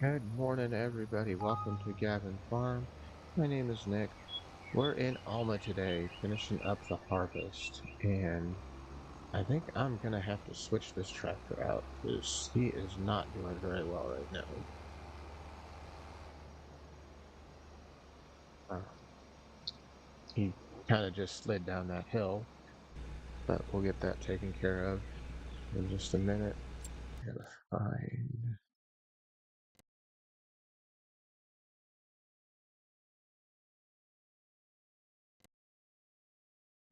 Good morning, everybody. Welcome to Gavin Farm. My name is Nick. We're in Alma today, finishing up the harvest, and I think I'm gonna have to switch this tractor out because he is not doing very well right now. He kind of just slid down that hill, but we'll get that taken care of in just a minute. Gotta find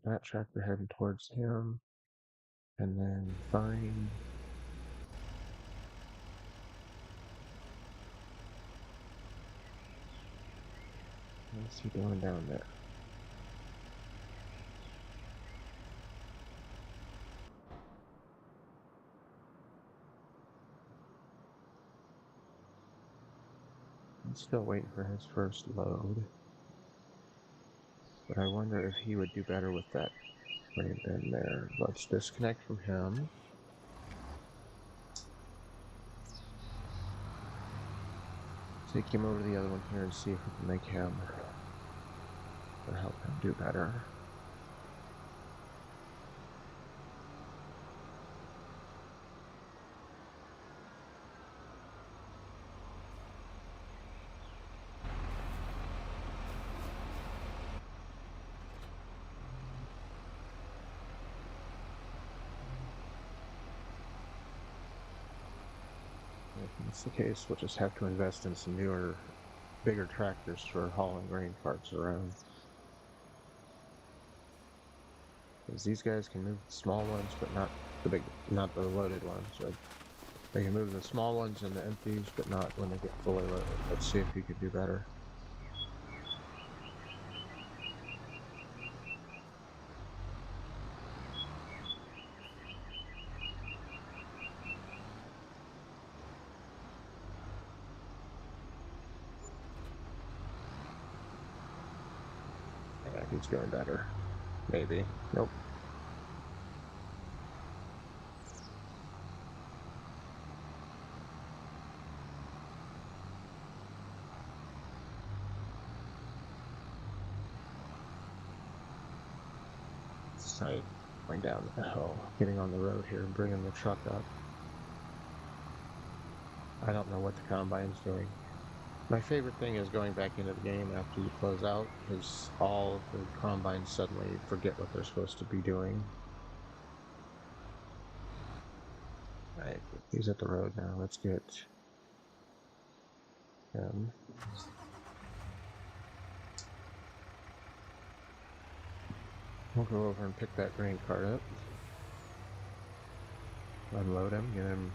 that tractor heading towards him, and then find. What's he doing down there? I'm still waiting for his first load, but I wonder if he would do better with that right in there. Let's disconnect from him. Take him over to the other one here and see if we can make him or help him do better. If that's the case, we'll just have to invest in some newer, bigger tractors for hauling grain carts around. Because these guys can move the small ones, but not the loaded ones. Right? They can move the small ones and the empties, but not when they get fully loaded. Let's see if he could do better. Yeah, he's going better. Maybe. Nope. Site going down the hill, getting on the road here and bringing the truck up. I don't know what the combine's doing. My favorite thing is going back into the game after you close out, because all of the combines suddenly forget what they're supposed to be doing. Alright, he's at the road now. Let's get him. We'll go over and pick that grain cart up. Unload him, get him.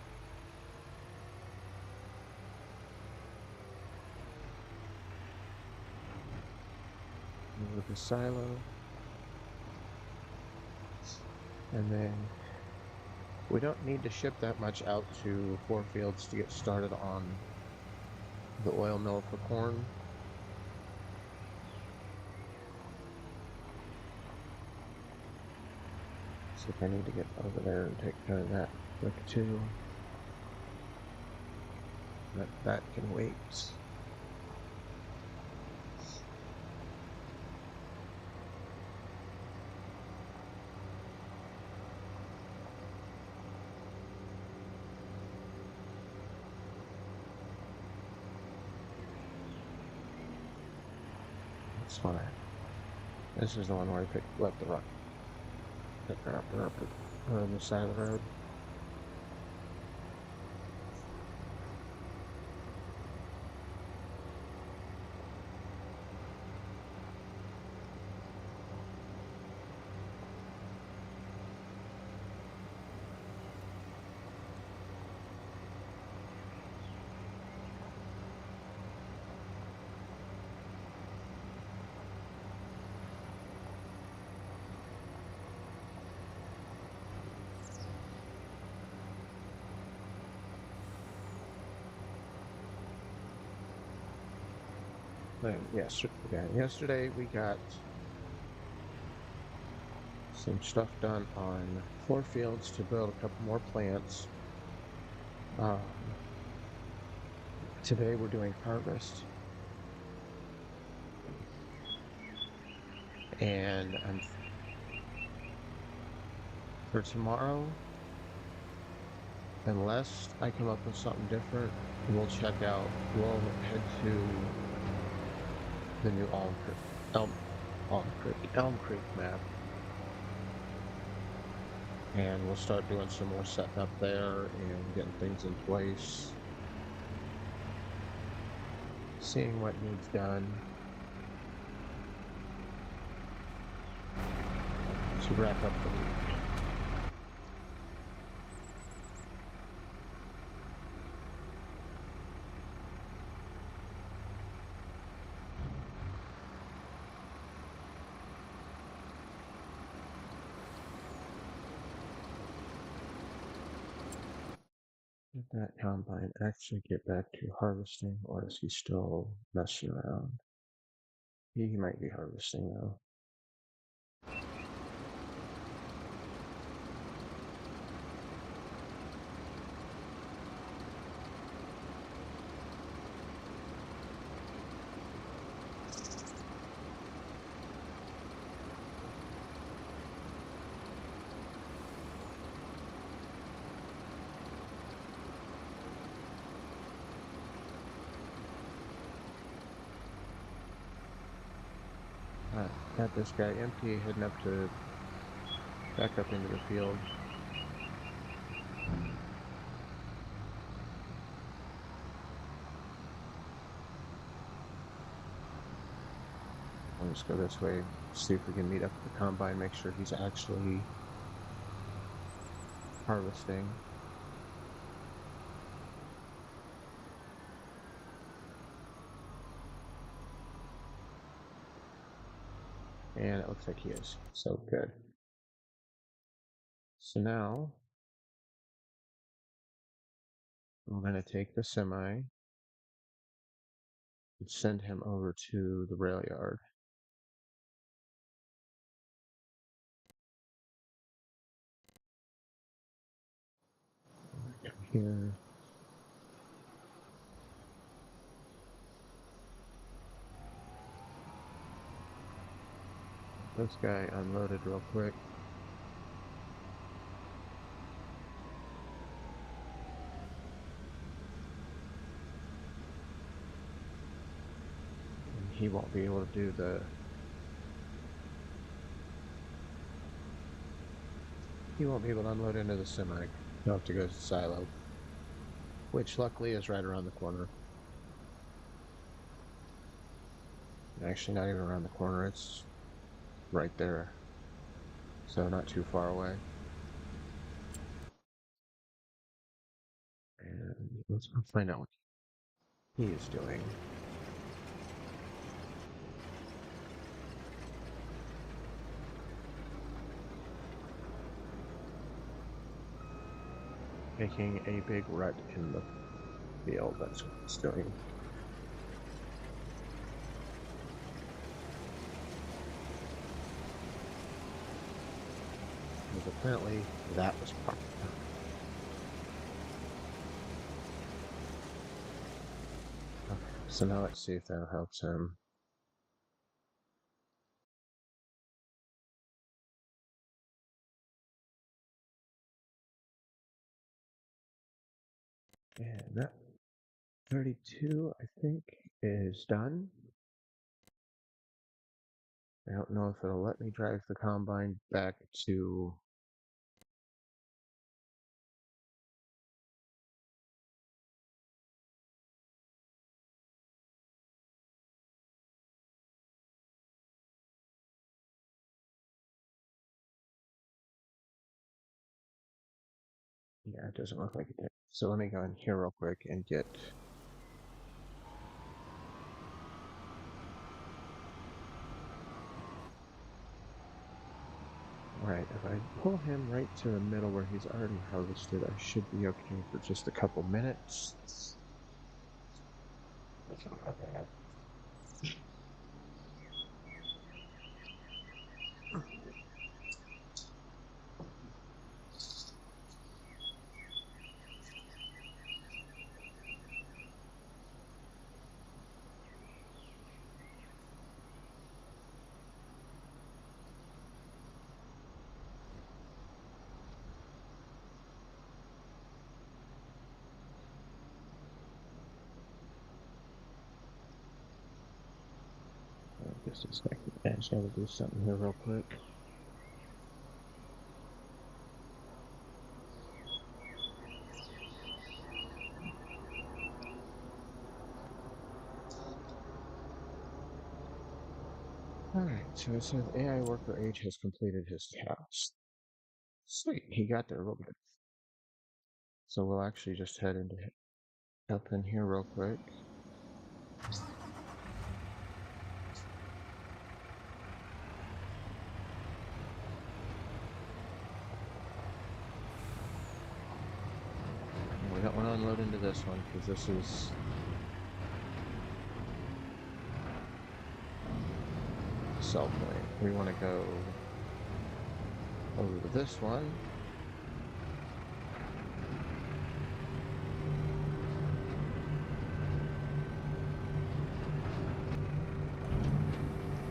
Move the silo. And then we don't need to ship that much out to 4 fields to get started on the oil mill for corn. So if I need to get over there and take care of that quick too. But that can wait. That's fine. This is the one where I left the rock. Pick her up on the side of the road. Yesterday we got some stuff done on 4 fields to build a couple more plants. Today we're doing harvest. And for tomorrow, unless I come up with something different, we'll head to the new Elm Creek map. And we'll start doing some more setting up there and getting things in place. Seeing what needs done to wrap up the week. Did that combine actually get back to harvesting, or is he still messing around? He might be harvesting now. Got this guy empty, heading back up into the field. Let's go this way, see if we can meet up with the combine, make sure he's actually harvesting. And it looks like he is. So good. So now I'm going to take the semi and send him over to the rail yard. Here. This guy unloaded real quick. And he won't be able to do he won't be able to unload into the semi. He'll have to go to the silo, which luckily is right around the corner. Actually, not even around the corner, it's right there. So not too far away. And let's find out what he is doing. Making a big rut in the field, that's what it's doing. Because apparently that was part of it. Okay, so now let's see if that helps him. And that 32, I think, is done. I don't know if it'll let me drive the combine back to yeah, it doesn't look like it did. So let me go in here real quick and get right. If I pull him right to the middle where he's already harvested, I should be okay for just a couple minutes. Just a second. I just gotta do something here real quick. Alright, so it says AI worker H has completed his task. Sweet, he got there real good. So we'll actually just head into up in here real quick. We don't want to unload into this one because this is sell point. We want to go over to this one.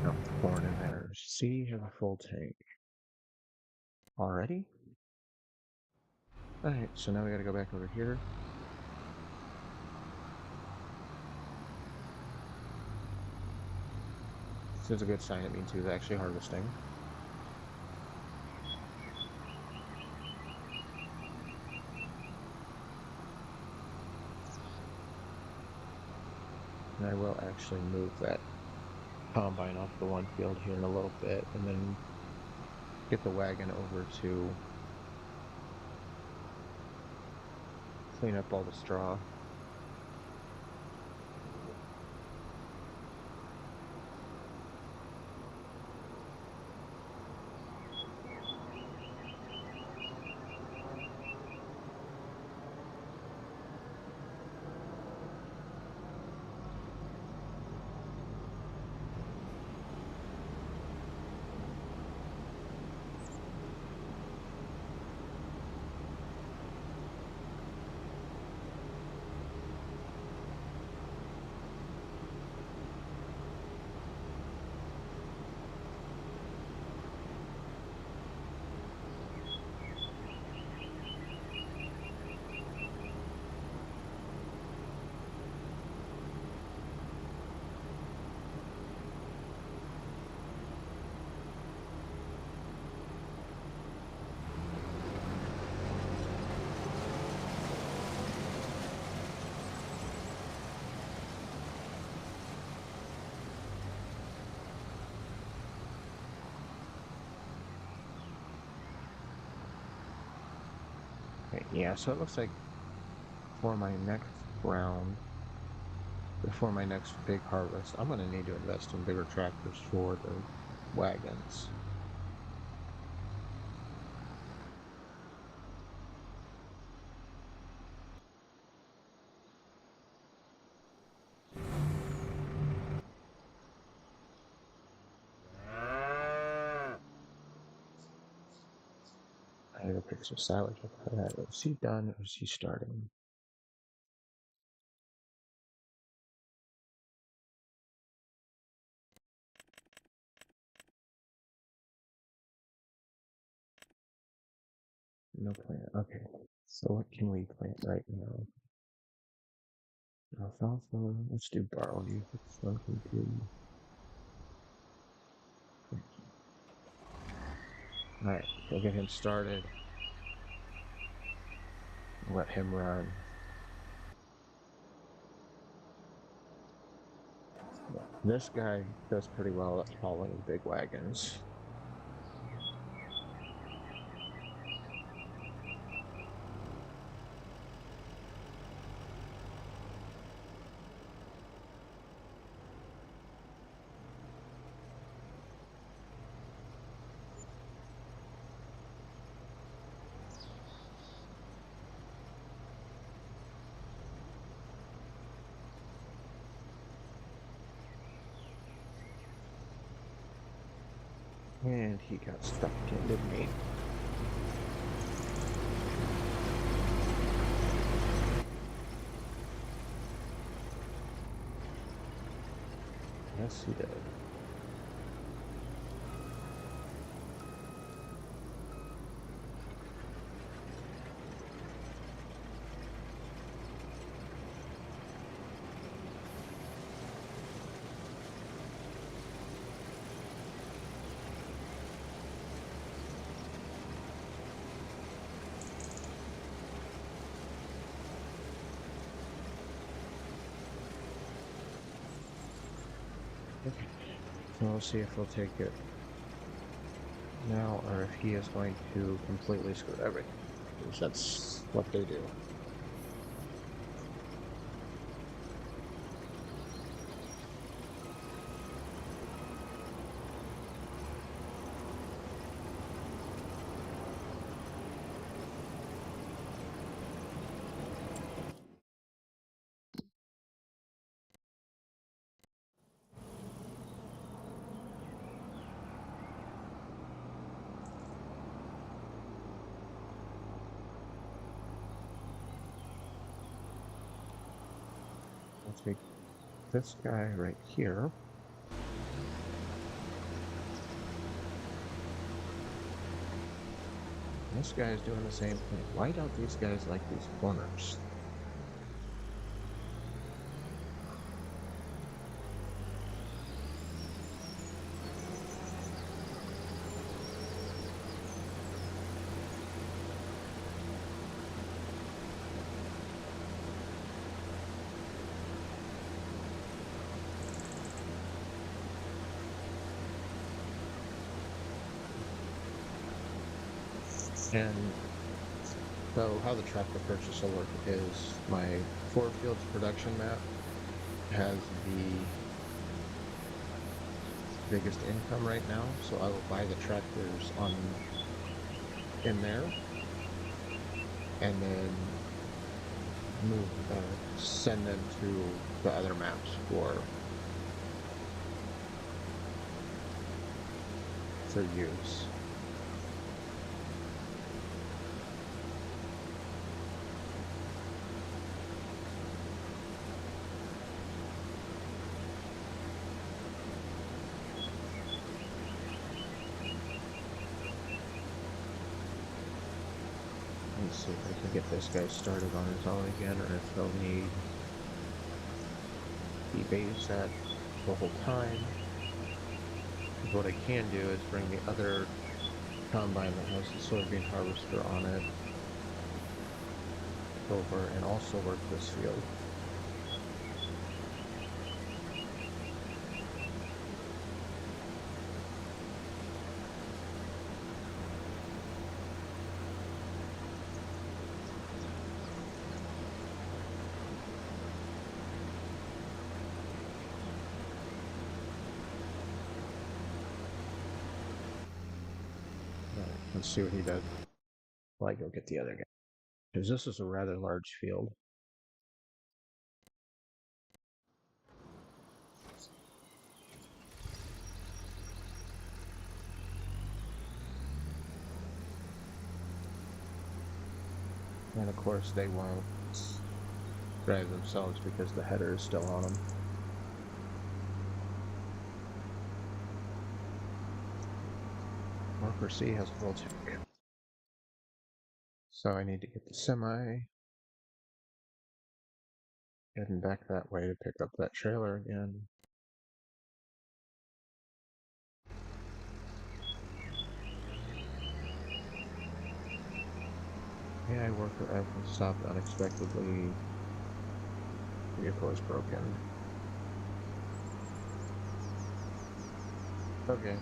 No corn in there. See, have a full tank. Already? Alright, so now we gotta go back over here. This is a good sign. It means he's actually harvesting. And I will actually move that combine off the one field here in a little bit and then get the wagon over to clean up all the straw. Okay, yeah, so it looks like for my next round, before my next big harvest, I'm going to need to invest in bigger tractors for the wagons. I gotta pick some silage up for that. Is he done or is he starting? No plant. Okay. So what can we plant right now? Alfalfa. Let's do barley. It's 1 2. Alright, we'll get him started. Let him run. This guy does pretty well at hauling big wagons. And he got stuck in, didn't he? Yes, he did. So we'll see if he'll take it now or if he is going to completely screw everything. Because that's what they do. Let's make this guy right here. This guy is doing the same thing. Why don't these guys like these corners? And so how the tractor purchase will work is my 4 fields production map has the biggest income right now, so I will buy the tractors on in there and then send them to the other maps for use. Let's see if I can get this guy started on his own again, or if he'll need the babysat the whole time. What I can do is bring the other combine that has the soybean harvester on it over and also work this field. Let's see what he does. Well, I go get the other guy. Because this is a rather large field. And of course they won't drive themselves because the header is still on them. Marker C has full tank. So I need to get the semi heading back that way to pick up that trailer again. AI worker F was stopped unexpectedly. Vehicle is broken. Okay.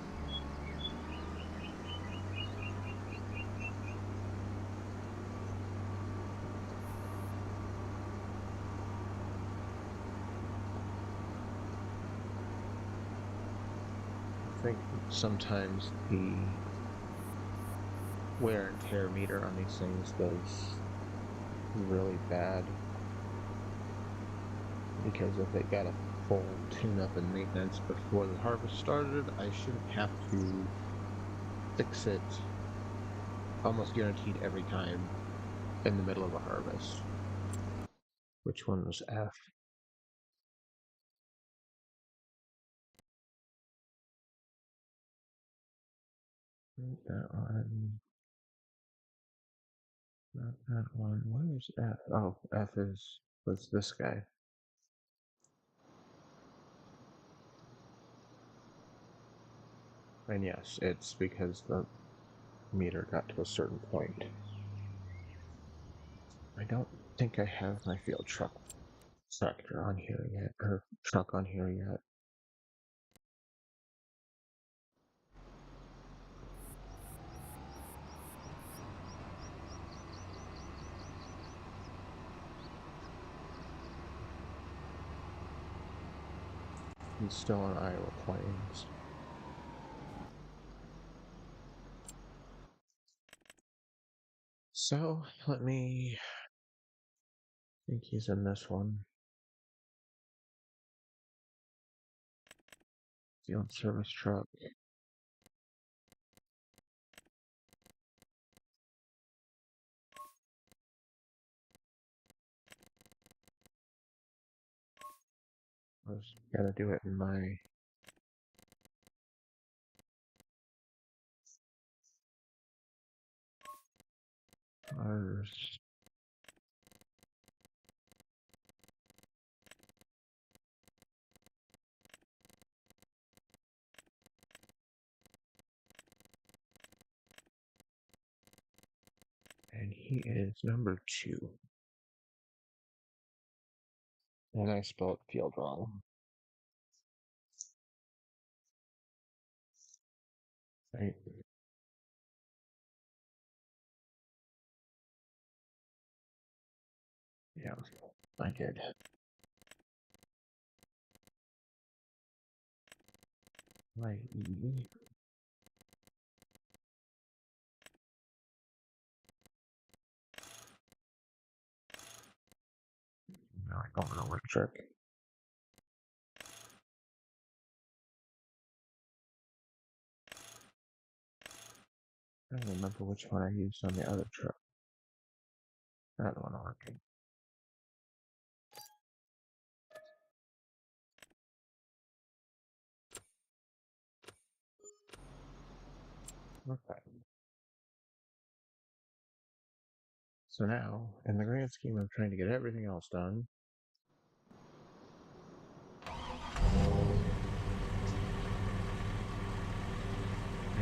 I think sometimes the wear and tear meter on these things goes really bad because if they got a full tune-up and maintenance before the harvest started, I shouldn't have to fix it almost guaranteed every time in the middle of a harvest. Which one was F? Not that one. Not that one. Where is F? Oh, F was this guy. And yes, it's because the meter got to a certain point. I don't think I have my field truck tractor on here yet, or truck on here yet. he's still on Iowa Plains. So, let me... I think he's in this one. Field service truck. I was gotta do it in my... ours. And he is number 2. And I spelled field wrong. Right? Yeah, I did. My E. No, I don't know what truck. I don't remember which one I used on the other truck. That one working. Okay. So now, in the grand scheme of trying to get everything else done, I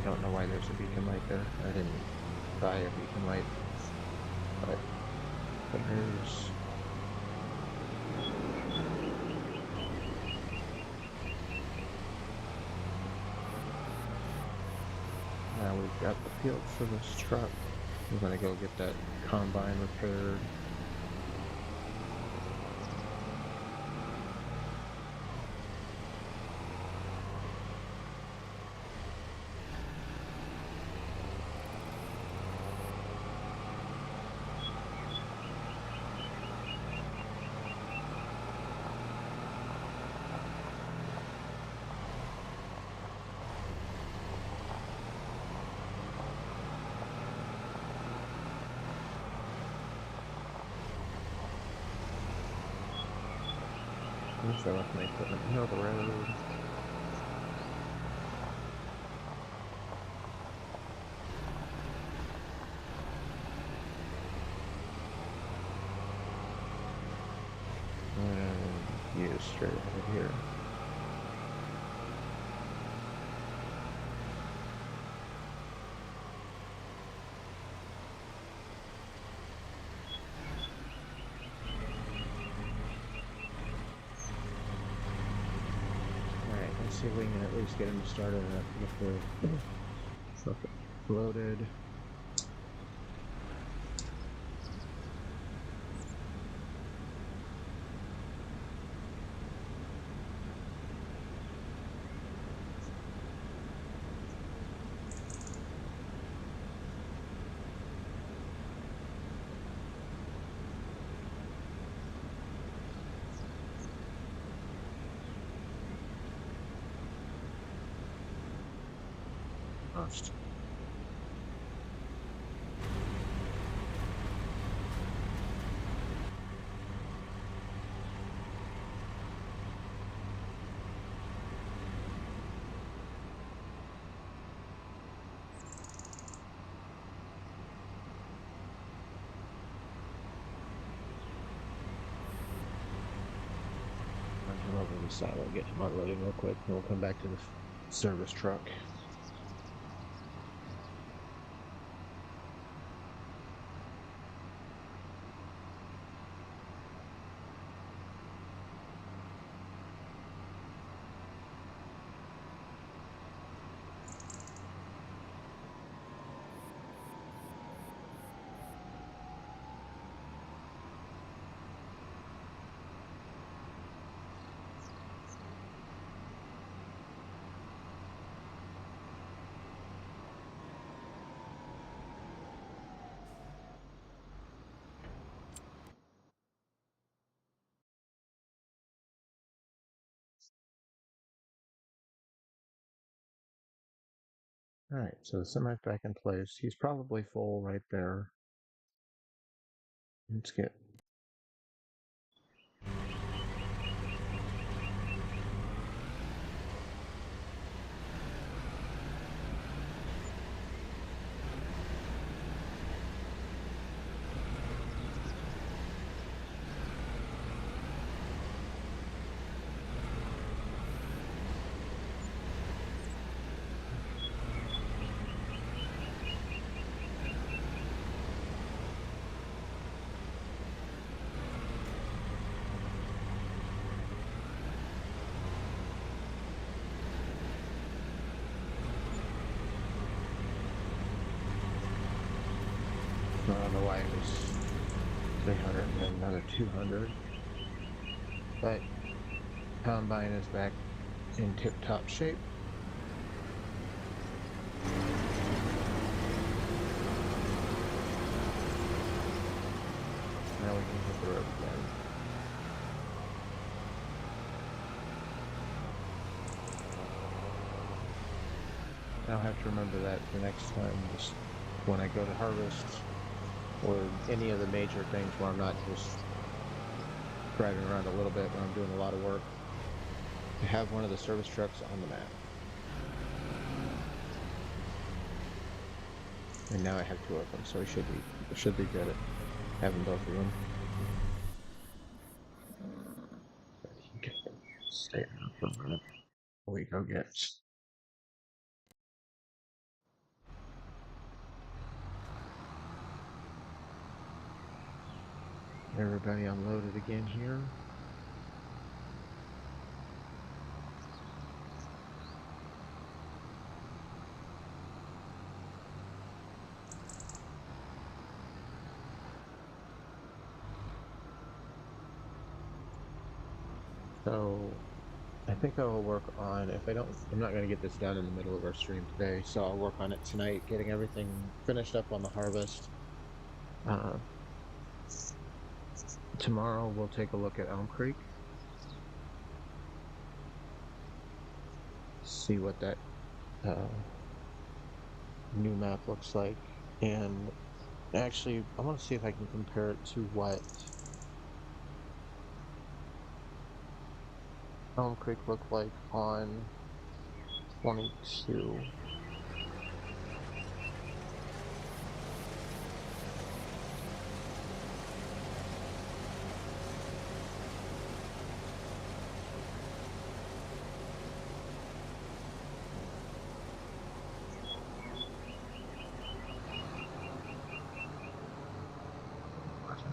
don't know why there's a beacon light there. I didn't buy a beacon light, but there's... Now we've got the field for this truck. We're gonna go get that combine repaired. So I left my equipment in the middle of the road. And use straight ahead here. Let's see if we can at least get him started enough to get the truck loaded. First. I'll over the side. I'll get him unloaded real quick, and we'll come back to the service truck. Alright, so the semi's back in place. He's probably full right there. Let's get I don't know why it was 300 and then another 200. But combine is back in tip-top shape. Now we can hit the road again. I'll have to remember that the next time, just when I go to harvest or any of the major things where I'm not just driving around a little bit when I'm doing a lot of work, to have one of the service trucks on the map. And now I have two of them, so I should be good at having both of them. Stay out for a minute. We go get everybody unloaded again here. So I think I will work on, I'm not going to get this done in the middle of our stream today, so I'll work on it tonight, getting everything finished up on the harvest. Tomorrow we'll take a look at Elm Creek. See what that new map looks like. And actually, I want to see if I can compare it to what Elm Creek looked like on 22.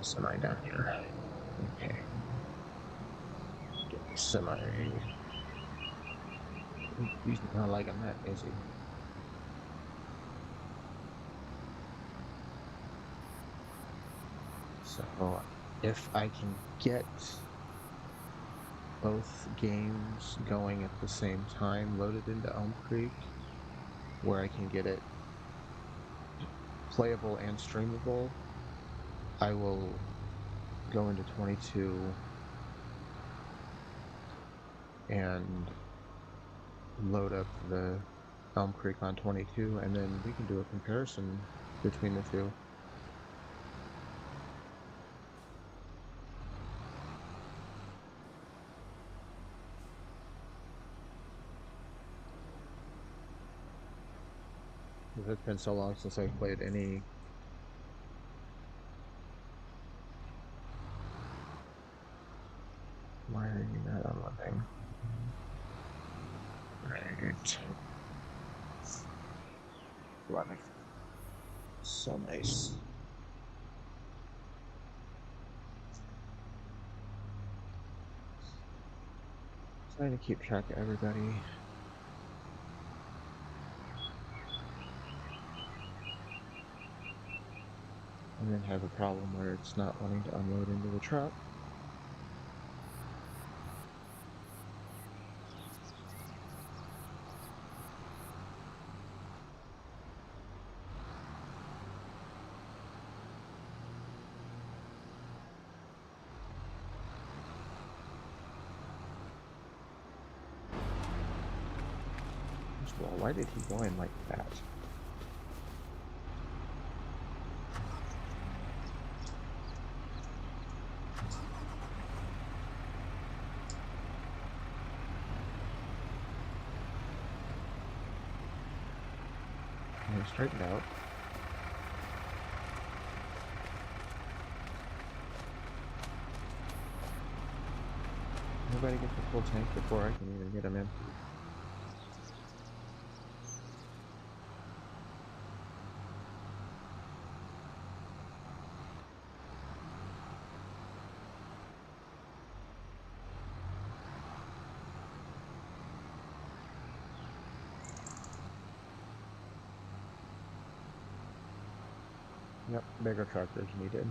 Semi down here. Okay. Get the semi. He's not liking that, is he? So, if I can get both games going at the same time loaded into Elm Creek, where I can get it playable and streamable, I will go into 22 and load up the Elm Creek on 22, and then we can do a comparison between the two. It's been so long since I've played any Why are you not unloading? Right. Running. So nice. Trying to keep track of everybody. And then have a problem where it's not wanting to unload into the truck. First of all, why did he go in like that? And straightened out. Everybody gets a full tank before I can even get him in. Yep, bigger tractors needed.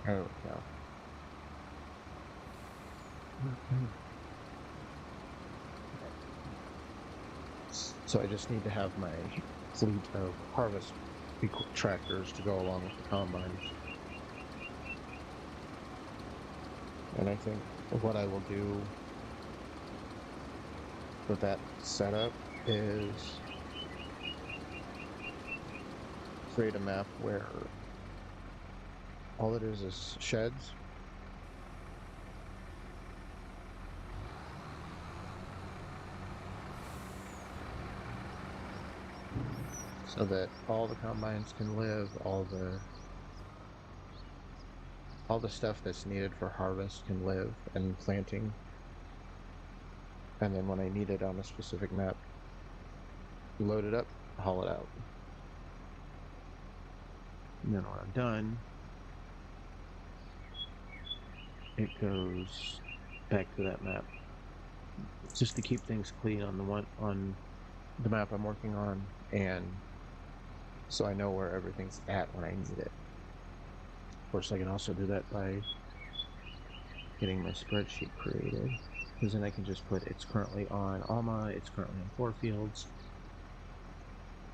There we go. So I just need to have my fleet of harvest tractors to go along with the combines. And I think what I will do with that setup is create a map where all it is sheds. So that all the combines can live, all the stuff that's needed for harvest can live and planting. And then when I need it on a specific map, load it up, haul it out. And then when I'm done, it goes back to that map. Just to keep things clean on the map I'm working on, and so I know where everything's at when I need it. Of course, I can also do that by getting my spreadsheet created, because then I can just put it's currently on Alma, it's currently on 4 fields.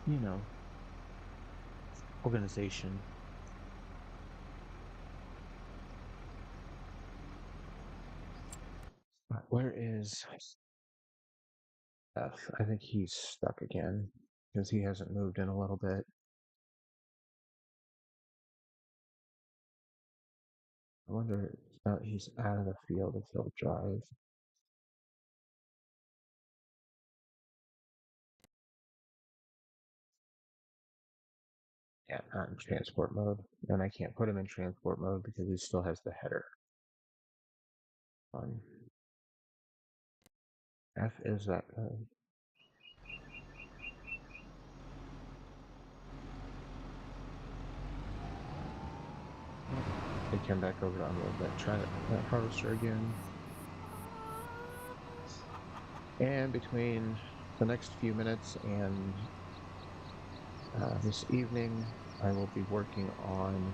You know, organization. Where is F? I think he's stuck again because he hasn't moved in a little bit. I wonder if he's out of the field if he'll drive. Yeah, not in transport mode. And I can't put him in transport mode because he still has the header on. F is that guy. They came back over to unload that harvester again. And between the next few minutes and this evening, I will be working on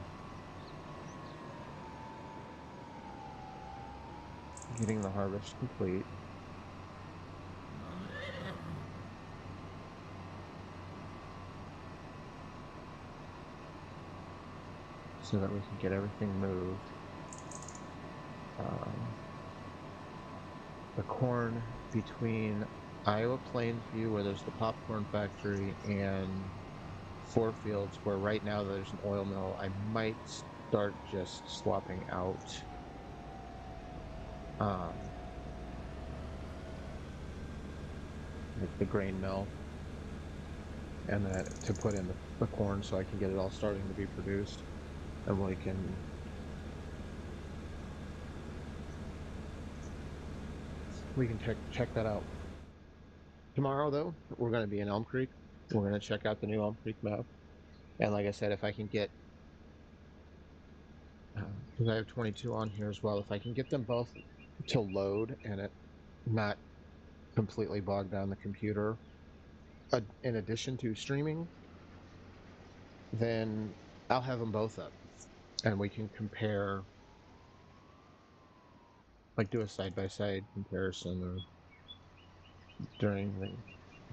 getting the harvest complete. So that we can get everything moved. The corn between Iowa Plainview, where there's the popcorn factory, and 4 fields, where right now there's an oil mill, I might start just swapping out like the grain mill and that to put in the corn so I can get it all starting to be produced, and we can check that out. Tomorrow, though, we're going to be in Elm Creek. We're going to check out the new Elm Creek map. And like I said, if I can get, because I have 22 on here as well, if I can get them both to load and it not completely bog down the computer, in addition to streaming, then I'll have them both up and we can compare, like do a side-by-side comparison or during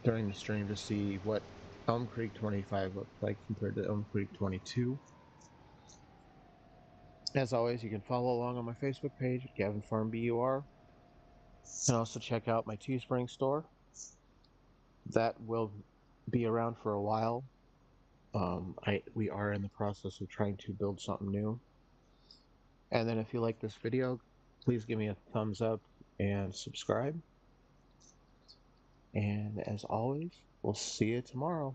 the stream to see what Elm Creek 25 looks like compared to Elm Creek 22. As always, you can follow along on my Facebook page, Gavin Farm BUR, and also check out my Teespring store. That will be around for a while. We are in the process of trying to build something new. And then if you like this video, please give me a thumbs up and subscribe. And as always, we'll see you tomorrow.